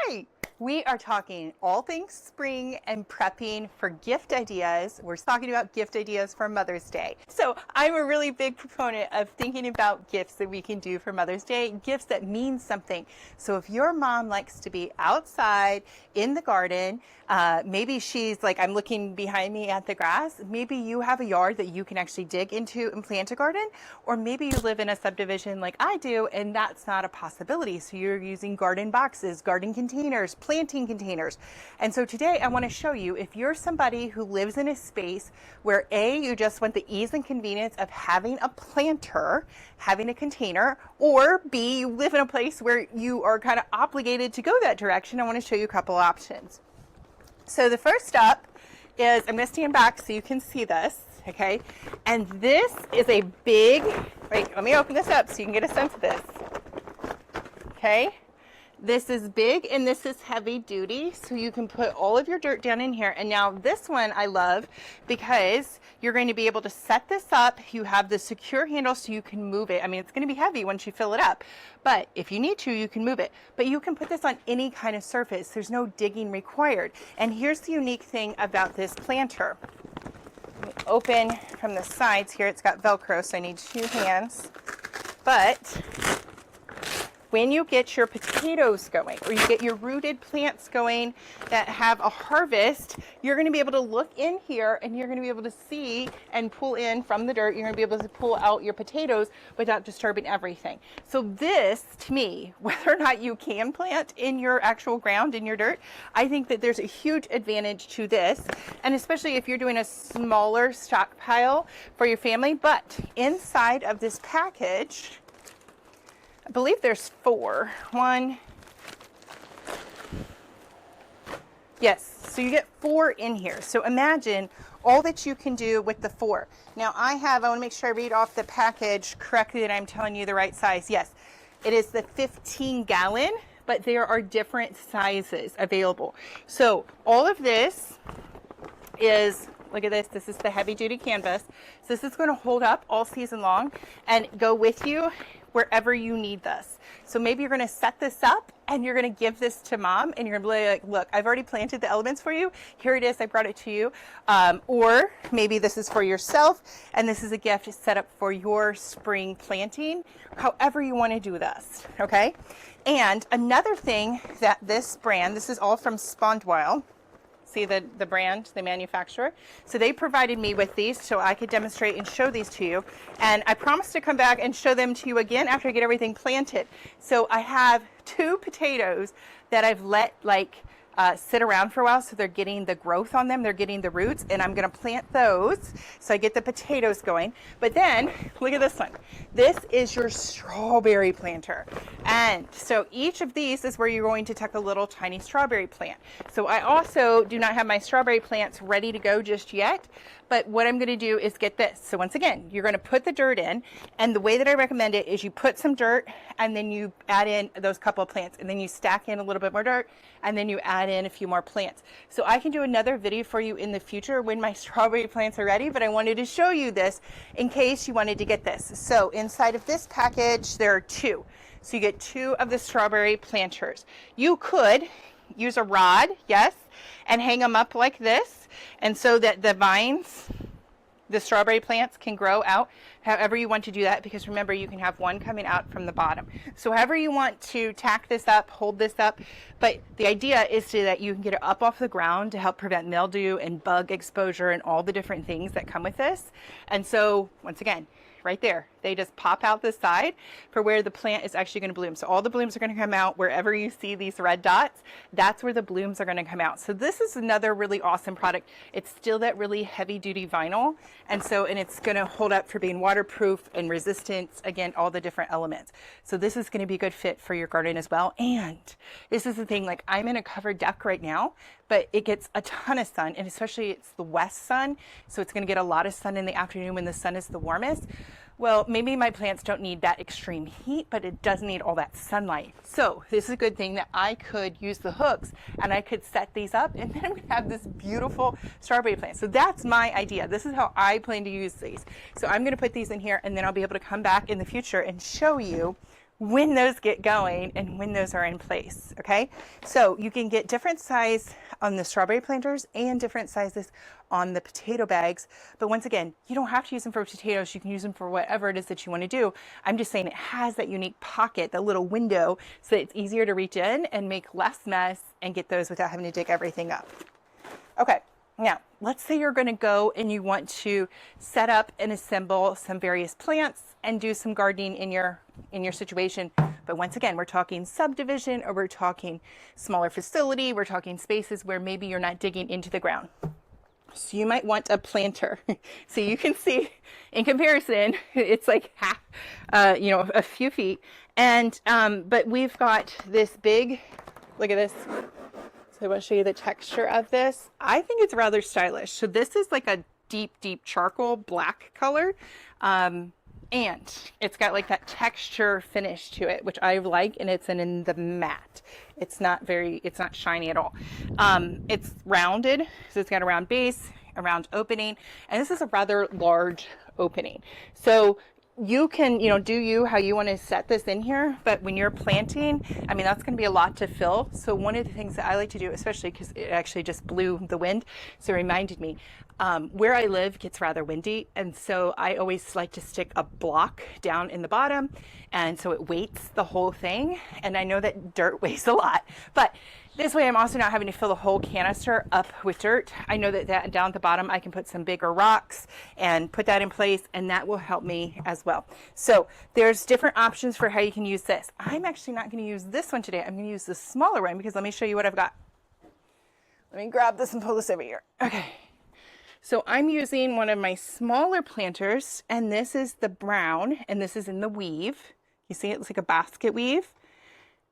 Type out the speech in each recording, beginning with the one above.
right, we are talking all things spring and prepping for gift ideas. We're talking about gift ideas for Mother's Day. So I'm a really big proponent of thinking about gifts that we can do for Mother's Day, gifts that mean something. So if your mom likes to be outside in the garden, maybe she's like, I'm looking behind me at the grass. Maybe you have a yard that you can actually dig into and plant a garden, or maybe you live in a subdivision like I do, and that's not a possibility. So you're using garden boxes, garden containers, planting containers. And so today I want to show you, if you're somebody who lives in a space where you just want the ease and convenience of having a planter, having a container, or B, you live in a place where you are kind of obligated to go that direction, I want to show you a couple options. So the first up is, I'm going to stand back so you can see this, okay? And this is a big, wait, let me open this up so you can get a sense of this, okay? This is big and this is heavy duty, so you can put all of your dirt down in here. And now this one I love because you're going to be able to set this up. You have the secure handle so you can move it. I mean, it's going to be heavy once you fill it up, but if you need to, you can move it. But you can put this on any kind of surface. There's no digging required. And here's the unique thing about this planter. Let me open from the sides here. It's got Velcro, so I need 2 hands. But when you get your potatoes going, or you get your rooted plants going that have a harvest, you're going to be able to look in here and you're going to be able to see and pull in from the dirt. You're going to be able to pull out your potatoes without disturbing everything. So this, to me, whether or not you can plant in your actual ground, in your dirt, I think that there's a huge advantage to this. And especially if you're doing a smaller stockpile for your family. But inside of this package, I believe there's 4. Yes, so you get 4 in here. So imagine all that you can do with the 4. Now I want to make sure I read off the package correctly that I'm telling you the right size. Yes, it is the 15-gallon, but there are different sizes available. So all of this is, look at this, this is the heavy duty canvas. So this is going to hold up all season long and go with you wherever you need this. So maybe you're going to set this up and you're going to give this to mom and you're going to be like, look, I've already planted the elements for you. Here it is. I brought it to you. Or maybe this is for yourself and this is a gift set up for your spring planting, however you want to do this. Okay. And another thing that this brand, this is all from Spondwell. See the brand, the manufacturer. So they provided me with these so I could demonstrate and show these to you. And I promised to come back and show them to you again after I get everything planted. So I have 2 potatoes that I've let sit around for a while, so they're getting the growth on them, they're getting the roots, and I'm going to plant those so I get the potatoes going. But then look at this one. This is your strawberry planter, and so each of these is where you're going to tuck a little tiny strawberry plant. So I also do not have my strawberry plants ready to go just yet, but what I'm going to do is get this. So once again, you're going to put the dirt in, and the way that I recommend it is you put some dirt and then you add in those couple of plants, and then you stack in a little bit more dirt, and then you add in a few more plants. So I can do another video for you in the future when my strawberry plants are ready, but I wanted to show you this in case you wanted to get this. So inside of this package, there are 2. So you get 2 of the strawberry planters. You could use a rod, yes, and hang them up like this, and so that the vines, the strawberry plants, can grow out however you want to do that, because remember, you can have one coming out from the bottom. So however you want to tack this up, hold this up, but the idea is that you can get it up off the ground to help prevent mildew and bug exposure and all the different things that come with this. And so once again, right there, they just pop out the side for where the plant is actually going to bloom. So all the blooms are going to come out wherever you see these red dots. That's where the blooms are going to come out. So this is another really awesome product. It's still that really heavy duty vinyl, and it's going to hold up for being waterproof and resistance, again, all the different elements. So this is going to be a good fit for your garden as well. And this is the thing, like, I'm in a covered deck right now, but it gets a ton of sun, and especially it's the west sun, so it's going to get a lot of sun in the afternoon when the sun is the warmest. Well, maybe my plants don't need that extreme heat, but it does need all that sunlight. So this is a good thing that I could use the hooks and I could set these up, and then I'm gonna have this beautiful strawberry plant. So that's my idea. This is how I plan to use these. So I'm gonna put these in here, and then I'll be able to come back in the future and show you when those get going and when those are in place, okay? So you can get different size on the strawberry planters and different sizes on the potato bags. But once again, you don't have to use them for potatoes. You can use them for whatever it is that you want to do. I'm just saying it has that unique pocket, that little window, so that it's easier to reach in and make less mess and get those without having to dig everything up. Okay, now let's say you're going to go and you want to set up and assemble some various plants and do some gardening in your situation. But once again, we're talking subdivision, or we're talking smaller facility, we're talking spaces where maybe you're not digging into the ground. So you might want a planter. So you can see in comparison, it's like half, a few feet. And, but we've got this big, look at this. So I want to show you the texture of this. I think it's rather stylish. So this is like a deep, deep charcoal black color. And it's got like that texture finish to it, which I like, and it's in the matte. It's not shiny at all. It's rounded, so it's got a round base, a round opening, and this is a rather large opening. So you can, do how you want to set this in here, but when you're planting, I mean, that's going to be a lot to fill. So one of the things that I like to do, especially because it actually just blew the wind, so it reminded me, where I live gets rather windy, and so I always like to stick a block down in the bottom, and so it weights the whole thing. And I know that dirt weighs a lot, but this way I'm also not having to fill the whole canister up with dirt. I know that down at the bottom I can put some bigger rocks and put that in place, and that will help me as well. So there's different options for how you can use this. I'm actually not going to use this one today. I'm going to use the smaller one, because let me show you what I've got. Let me grab this and pull this over here. Okay. So I'm using one of my smaller planters, and this is the brown, and this is in the weave. You see, it's like a basket weave.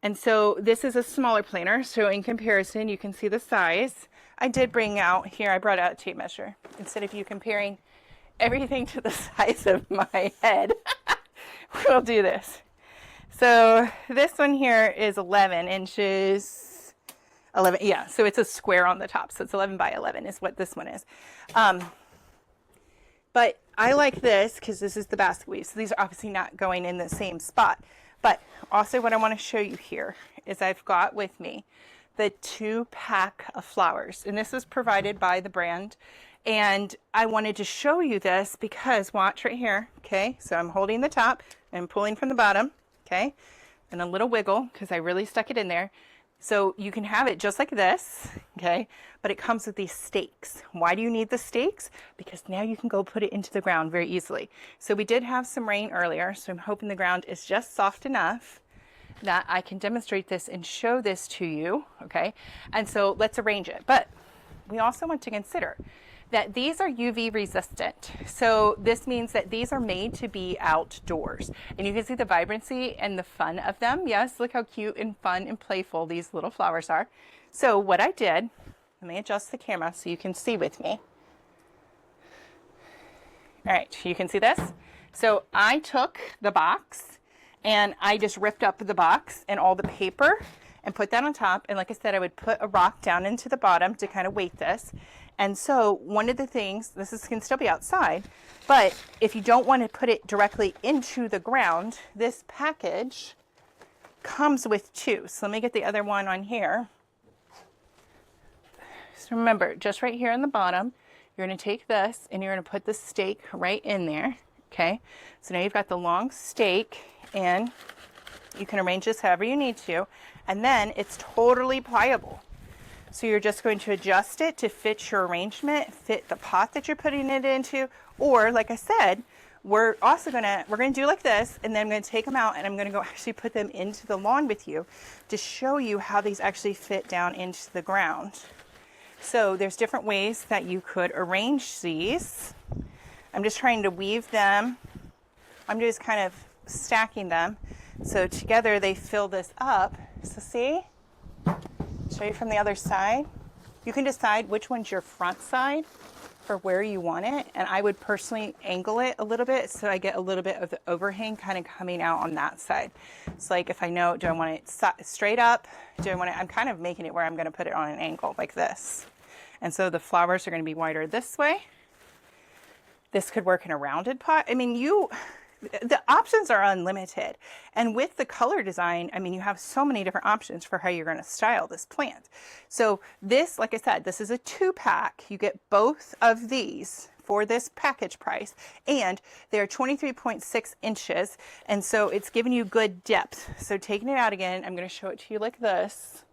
And so this is a smaller planter. So in comparison, you can see the size. I did bring out here, I brought out a tape measure. Instead of you comparing everything to the size of my head, we'll do this. So this one here is 11 inches. 11, yeah, so it's a square on the top. So it's 11 by 11 is what this one is. But I like this because this is the basket weave. So these are obviously not going in the same spot. But also what I want to show you here is I've got with me the 2-pack of flowers. And this was provided by the brand. And I wanted to show you this because, watch right here, okay? So I'm holding the top and pulling from the bottom, okay? And a little wiggle because I really stuck it in there. So you can have it just like this, okay? But it comes with these stakes. Why do you need the stakes? Because now you can go put it into the ground very easily. So we did have some rain earlier, so I'm hoping the ground is just soft enough that I can demonstrate this and show this to you, okay? And so let's arrange it. But we also want to consider that these are UV resistant. So this means that these are made to be outdoors. And you can see the vibrancy and the fun of them. Yes, look how cute and fun and playful these little flowers are. So what I did, let me adjust the camera so you can see with me. All right, you can see this. So I took the box and I just ripped up the box and all the paper and put that on top. And like I said, I would put a rock down into the bottom to kind of weight this. And so one of the things, can still be outside, but if you don't want to put it directly into the ground, this package comes with 2. So let me get the other one on here. So remember, just right here on the bottom, you're going to take this and you're going to put the stake right in there. Okay. So now you've got the long stake, and you can arrange this however you need to. And then it's totally pliable. So you're just going to adjust it to fit your arrangement, fit the pot that you're putting it into, or like I said, we're going to do like this, and then I'm going to take them out and I'm going to go actually put them into the lawn with you to show you how these actually fit down into the ground. So there's different ways that you could arrange these. I'm just trying to weave them. I'm just kind of stacking them. So together they fill this up. So see? Show you from the other side. You can decide which one's your front side for where you want it. And I would personally angle it a little bit so I get a little bit of the overhang kind of coming out on that side. It's like if I know, do I want it straight up? Do I want it, I'm kind of making it where I'm going to put it on an angle like this. And so the flowers are going to be wider this way. This could work in a rounded pot. I mean, the options are unlimited. And with the color design, I mean, you have so many different options for how you're going to style this plant. So this, like I said, this is a 2-pack. You get both of these for this package price, and they're 23.6 inches. And so it's giving you good depth. So taking it out again, I'm going to show it to you like this.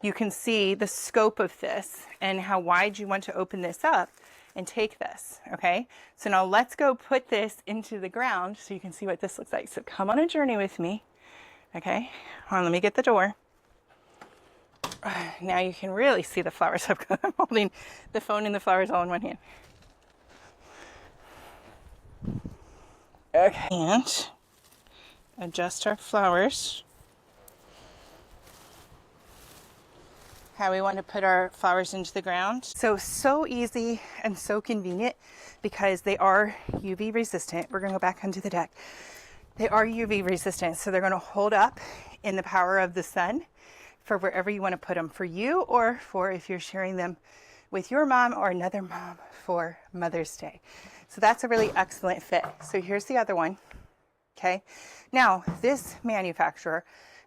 You can see the scope of this and how wide you want to open this up and take this, okay? So now let's go put this into the ground so you can see what this looks like. So come on a journey with me, okay? Hold on, let me get the door. Now you can really see the flowers. I'm holding the phone and the flowers all in one hand. Okay, and adjust our flowers. How we want to put our flowers into the ground. So easy and so convenient because they are UV resistant. We're going to go back onto the deck. They are UV resistant, so they're going to hold up in the power of the sun for wherever you want to put them, for you or for if you're sharing them with your mom or another mom for Mother's Day. So that's a really excellent fit. So here's the other one. Okay. Now this manufacturer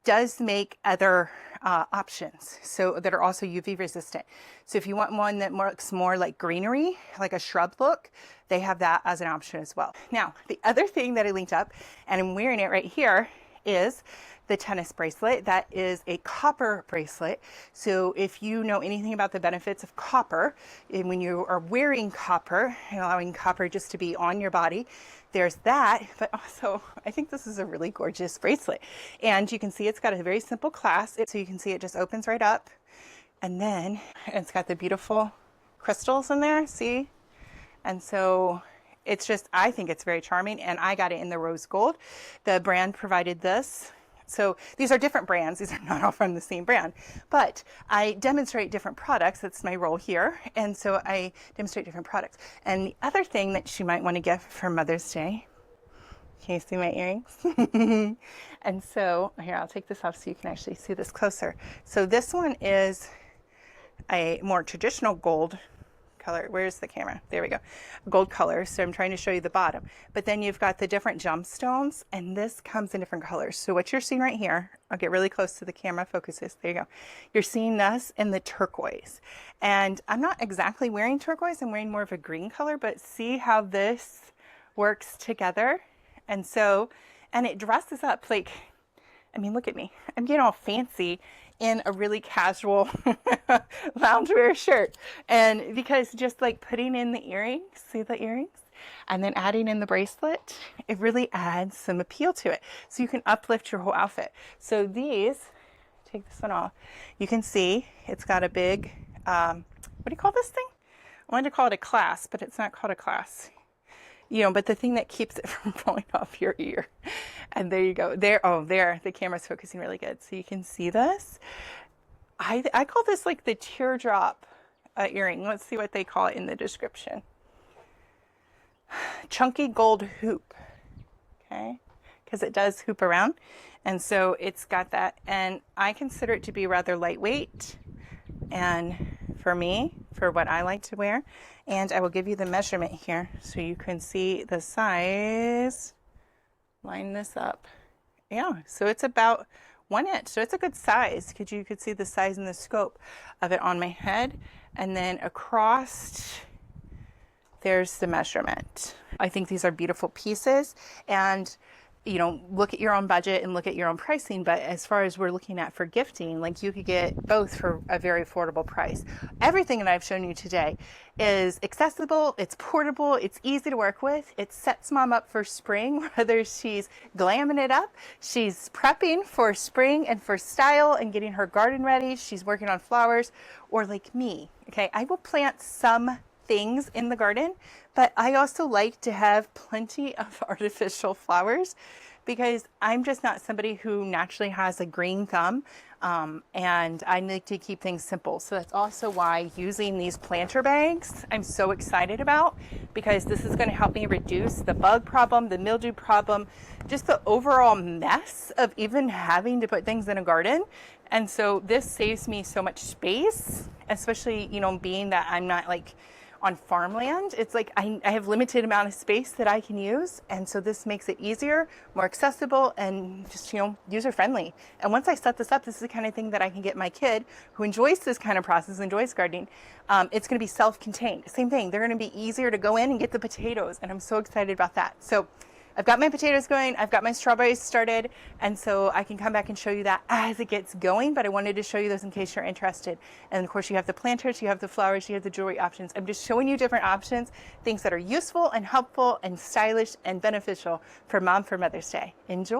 does make other options so that are also UV resistant. So if you want one that looks more like greenery, like a shrub look, they have that as an option as well. Now, the other thing that I linked up, and I'm wearing it right here, is the tennis bracelet. That is a copper bracelet. So if you know anything about the benefits of copper, and when you are wearing copper, allowing copper just to be on your body, there's that, but also I think this is a really gorgeous bracelet. And you can see it's got a very simple clasp. So you can see it just opens right up. And then it's got the beautiful crystals in there, see? And so it's just, I think it's very charming, and I got it in the rose gold. The brand provided this. So these are different brands. These are not all from the same brand, but I demonstrate different products. That's my role here. And so I demonstrate different products. And the other thing that you might want to get for Mother's Day, can you see my earrings? And so here, I'll take this off so you can actually see this closer. So this one is a more traditional gold color. Where's the camera? There we go. Gold color. So I'm trying to show you the bottom. But then you've got the different gemstones, and this comes in different colors. So what you're seeing right here, I'll get really close to the camera. Focus this. There you go. You're seeing this in the turquoise. And I'm not exactly wearing turquoise. I'm wearing more of a green color, but see how this works together. And so, and it dresses up like, I mean, look at me. I'm getting all fancy in a really casual loungewear shirt. And because just like putting in the earrings, see the earrings? And then adding in the bracelet, it really adds some appeal to it. So you can uplift your whole outfit. So these, take this one off, you can see it's got a big, what do you call this thing? I wanted to call it a clasp, but it's not called a clasp. You know, but the thing that keeps it from falling off your ear. And there you go. There, oh, there, the camera's focusing really good. So you can see this. I call this like the teardrop earring. Let's see what they call it in the description. Chunky gold hoop. Okay, because it does hoop around. And so it's got that. And I consider it to be rather lightweight. And for me, for what I like to wear. And I will give you the measurement here so you can see the size. Line this up. Yeah, so it's about 1 inch. So it's a good size because you could see the size and the scope of it on my head. And then across, there's the measurement. I think these are beautiful pieces. And you know, look at your own budget and look at your own pricing. But as far as we're looking at for gifting, like you could get both for a very affordable price. Everything that I've shown you today is accessible, it's portable, it's easy to work with. It sets mom up for spring, whether she's glamming it up, she's prepping for spring and for style and getting her garden ready, she's working on flowers, or like me, okay? I will plant some things in the garden, but I also like to have plenty of artificial flowers because I'm just not somebody who naturally has a green thumb, and I like to keep things simple. So that's also why using these planter bags I'm so excited about, because this is going to help me reduce the bug problem, the mildew problem, just the overall mess of even having to put things in a garden. And so this saves me so much space, especially, you know, being that I'm not like on farmland. It's like I have limited amount of space that I can use, and so this makes it easier, more accessible, and just, you know, user friendly. And once I set this up, this is the kind of thing that I can get my kid who enjoys this kind of process, enjoys gardening. It's going to be self-contained. Same thing. They're going to be easier to go in and get the potatoes, and I'm so excited about that. So I've got my potatoes going, I've got my strawberries started, and so I can come back and show you that as it gets going, but I wanted to show you those in case you're interested. And of course you have the planters, you have the flowers, you have the jewelry options. I'm just showing you different options, things that are useful and helpful and stylish and beneficial for Mom for Mother's Day. Enjoy!